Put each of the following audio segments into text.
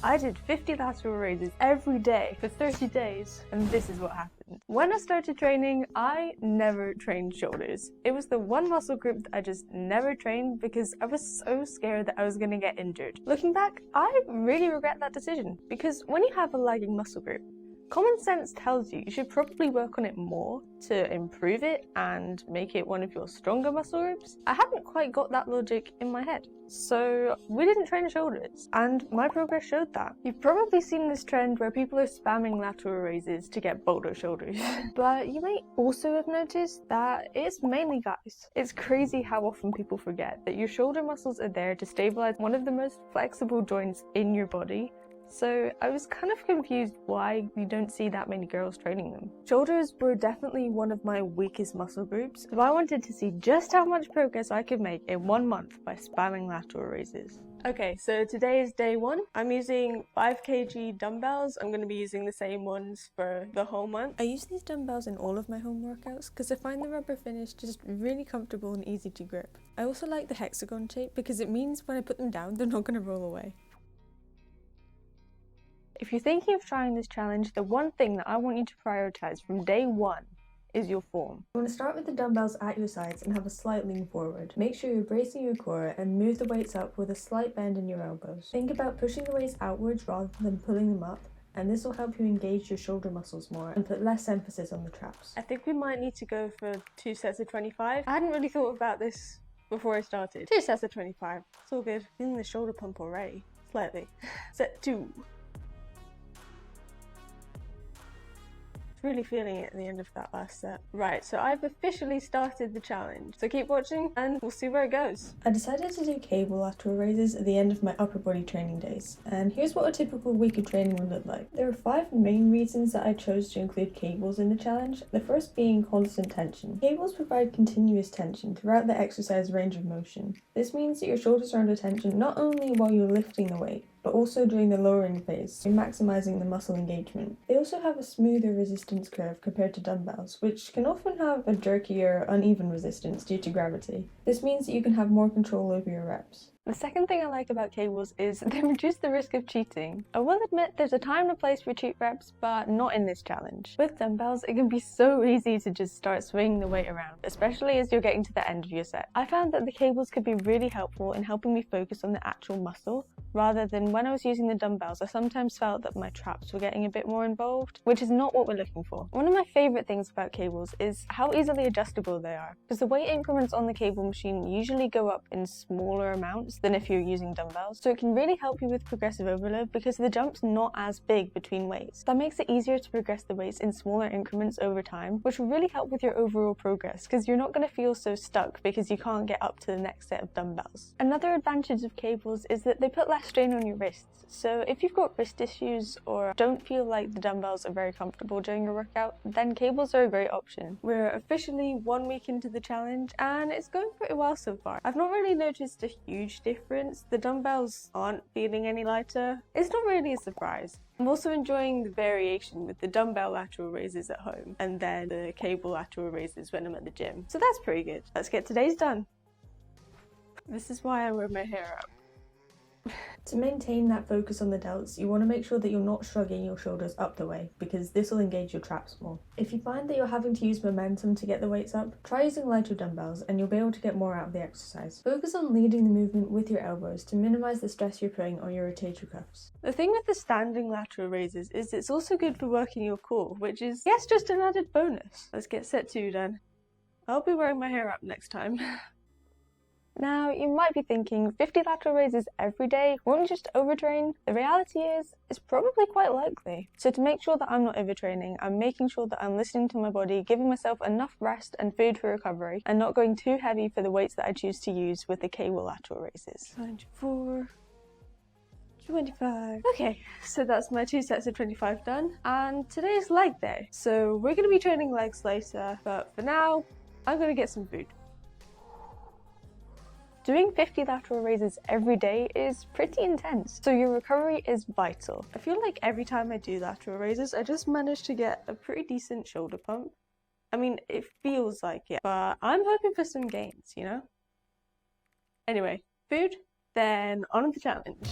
I did 50 lateral raises every day for 30 days, and this is what happened. When I started training, I never trained shoulders. It was the one muscle group that I just never trained because I was so scared that I was going to get injured. Looking back, I really regret that decision because when you have a lagging muscle group, common sense tells you should probably work on it more to improve it and make it one of your stronger muscle groups. I hadn't quite got that logic in my head. So we didn't train shoulders, and my progress showed that. You've probably seen this trend where people are spamming lateral raises to get boulder shoulders. But you may also have noticed that it's mainly guys. It's crazy how often people forget that your shoulder muscles are there to stabilize one of the most flexible joints in your body. So I was kind of confused why you don't see that many girls training them. Shoulders were definitely one of my weakest muscle groups, so I wanted to see just how much progress I could make in 1 month by spamming lateral raises. Okay, so today is day 1. I'm using 5 kg dumbbells. I'm going to be using the same ones for the whole month. I use these dumbbells in all of my home workouts because I find the rubber finish just really comfortable and easy to grip. I also like the hexagon shape because it means when I put them down, they're not going to roll away. If you're thinking of trying this challenge, the one thing that I want you to prioritize from day 1 is your form. You want to start with the dumbbells at your sides and have a slight lean forward. Make sure you're bracing your core and move the weights up with a slight bend in your elbows. Think about pushing the weights outwards rather than pulling them up, and this will help you engage your shoulder muscles more and put less emphasis on the traps. I think we might need to go for 2 sets of 25. I hadn't really thought about this before I started. 2 sets of 25. It's all good. Feeling the shoulder pump already. Slightly. Set 2. Really feeling it at the end of that last set. Right, so I've officially started the challenge. So keep watching and we'll see where it goes. I decided to do cable lateral raises at the end of my upper body training days. And here's what a typical week of training would look like. There are 5 main reasons that I chose to include cables in the challenge. The first being constant tension. Cables provide continuous tension throughout the exercise range of motion. This means that your shoulders are under tension not only while you're lifting the weight, but also during the lowering phase, in maximising the muscle engagement. They also have a smoother resistance curve compared to dumbbells, which can often have a jerkier, uneven resistance due to gravity. This means that you can have more control over your reps. The second thing I like about cables is they reduce the risk of cheating. I will admit there's a time and place for cheat reps, but not in this challenge. With dumbbells, it can be so easy to just start swinging the weight around, especially as you're getting to the end of your set. I found that the cables could be really helpful in helping me focus on the actual muscle, rather than when I was using the dumbbells, I sometimes felt that my traps were getting a bit more involved, which is not what we're looking for. One of my favourite things about cables is how easily adjustable they are, because the weight increments on the cable machine usually go up in smaller amounts than if you're using dumbbells, so it can really help you with progressive overload because the jump's not as big between weights. That makes it easier to progress the weights in smaller increments over time, which will really help with your overall progress because you're not going to feel so stuck because you can't get up to the next set of dumbbells. Another advantage of cables is that they put less strain on your wrists, so if you've got wrist issues or don't feel like the dumbbells are very comfortable during your workout, then cables are a great option. We're officially 1 week into the challenge and it's going pretty well so far. I've not really noticed a huge difference. The dumbbells aren't feeling any lighter. It's not really a surprise. I'm also enjoying the variation with the dumbbell lateral raises at home and then the cable lateral raises when I'm at the gym. So that's pretty good. Let's get today's done. This is why I wear my hair up. To maintain that focus on the delts, you want to make sure that you're not shrugging your shoulders up the way, because this will engage your traps more. If you find that you're having to use momentum to get the weights up, try using lighter dumbbells and you'll be able to get more out of the exercise. Focus on leading the movement with your elbows to minimise the stress you're putting on your rotator cuffs. The thing with the standing lateral raises is it's also good for working your core, which is, yes, just an added bonus. Let's get set 2 done. I'll be wearing my hair up next time. Now, you might be thinking, 50 lateral raises every day, won't you just overtrain? The reality is, it's probably quite likely. So to make sure that I'm not overtraining, I'm making sure that I'm listening to my body, giving myself enough rest and food for recovery, and not going too heavy for the weights that I choose to use with the cable lateral raises. 94, 25. Okay, so that's my 2 sets of 25 done, and today's leg day. So we're going to be training legs later, but for now, I'm going to get some food. Doing 50 lateral raises every day is pretty intense, so your recovery is vital. I feel like every time I do lateral raises, I just manage to get a pretty decent shoulder pump. I mean, it feels like it, but I'm hoping for some gains, you know? Anyway, food, then on with the challenge.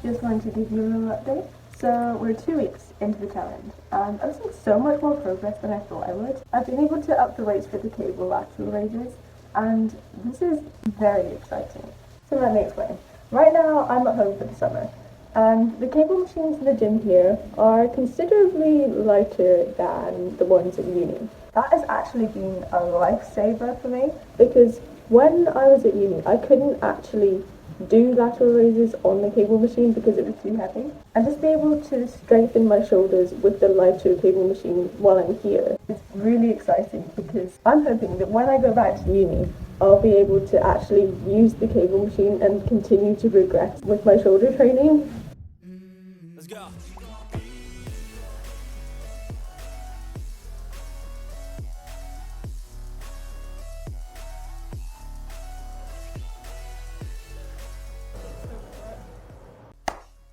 Just wanted to give you a little update. So we're 2 weeks into the challenge and I've seen so much more progress than I thought I would. I've been able to up the weights for the cable lateral raises and this is very exciting. So let me explain. Right now I'm at home for the summer and the cable machines in the gym here are considerably lighter than the ones at uni. That has actually been a lifesaver for me because when I was at uni I couldn't actually do lateral raises on the cable machine because it was too heavy. And just be able to strengthen my shoulders with the lighter cable machine while I'm here is really exciting because I'm hoping that when I go back to uni I'll be able to actually use the cable machine and continue to progress with my shoulder training. Let's go.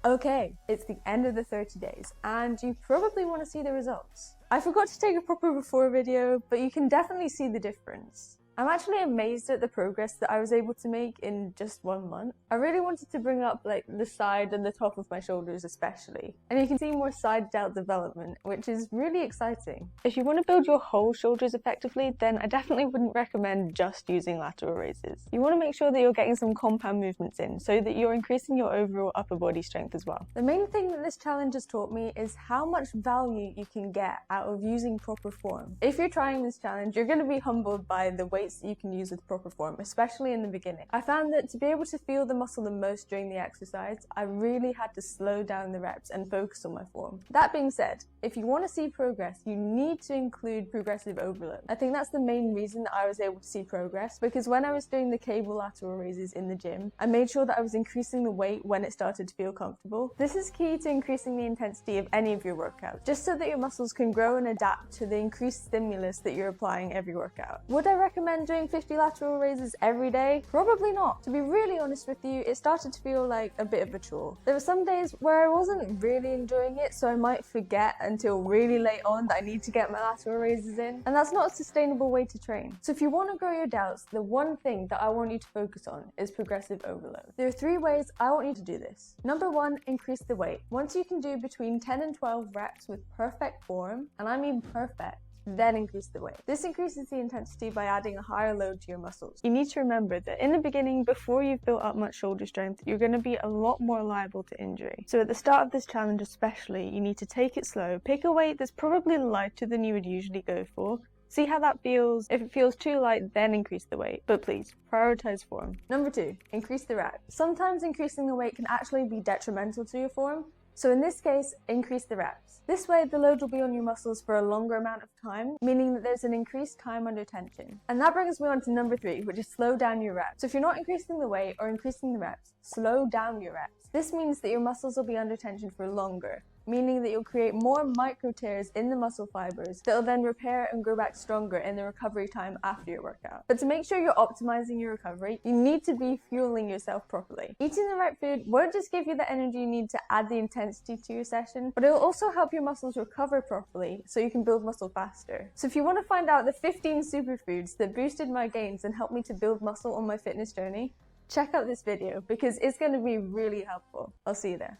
Okay, it's the end of the 30 days and you probably want to see the results. I forgot to take a proper before video, but you can definitely see the difference. I'm actually amazed at the progress that I was able to make in just 1 month. I really wanted to bring up like the side and the top of my shoulders especially. And you can see more side delt development, which is really exciting. If you want to build your whole shoulders effectively, then I definitely wouldn't recommend just using lateral raises. You want to make sure that you're getting some compound movements in so that you're increasing your overall upper body strength as well. The main thing that this challenge has taught me is how much value you can get out of using proper form. If you're trying this challenge, you're going to be humbled by the weight that you can use with proper form, especially in the beginning. I found that to be able to feel the muscle the most during the exercise, I really had to slow down the reps and focus on my form. That being said, if you want to see progress, you need to include progressive overload. I think that's the main reason that I was able to see progress, because when I was doing the cable lateral raises in the gym, I made sure that I was increasing the weight when it started to feel comfortable. This is key to increasing the intensity of any of your workouts, just so that your muscles can grow and adapt to the increased stimulus that you're applying every workout. Would I recommend doing 50 lateral raises every day? Probably not. To be really honest with you, it started to feel like a bit of a chore. There were some days where I wasn't really enjoying it, so I might forget until really late on that I need to get my lateral raises in, and that's not a sustainable way to train. So if you want to grow your delts, the one thing that I want you to focus on is progressive overload. There are 3 ways I want you to do this. Number 1, increase the weight. Once you can do between 10 and 12 reps with perfect form, and I mean perfect, then increase the weight. This increases the intensity by adding a higher load to your muscles. You need to remember that in the beginning, before you've built up much shoulder strength, you're going to be a lot more liable to injury. So at the start of this challenge especially, you need to take it slow, pick a weight that's probably lighter than you would usually go for, see how that feels. If it feels too light, then increase the weight. But please, prioritize form. Number 2, increase the reps. Sometimes increasing the weight can actually be detrimental to your form. So in this case, increase the reps. This way, the load will be on your muscles for a longer amount of time, meaning that there's an increased time under tension. And that brings me on to number 3, which is slow down your reps. So if you're not increasing the weight or increasing the reps, slow down your reps. This means that your muscles will be under tension for longer, meaning that you'll create more micro tears in the muscle fibers that will then repair and grow back stronger in the recovery time after your workout. But to make sure you're optimizing your recovery, you need to be fueling yourself properly. Eating the right food won't just give you the energy you need to add the intensity to your session, but it'll also help your muscles recover properly so you can build muscle faster. So if you want to find out the 15 superfoods that boosted my gains and helped me to build muscle on my fitness journey, check out this video because it's going to be really helpful. I'll see you there.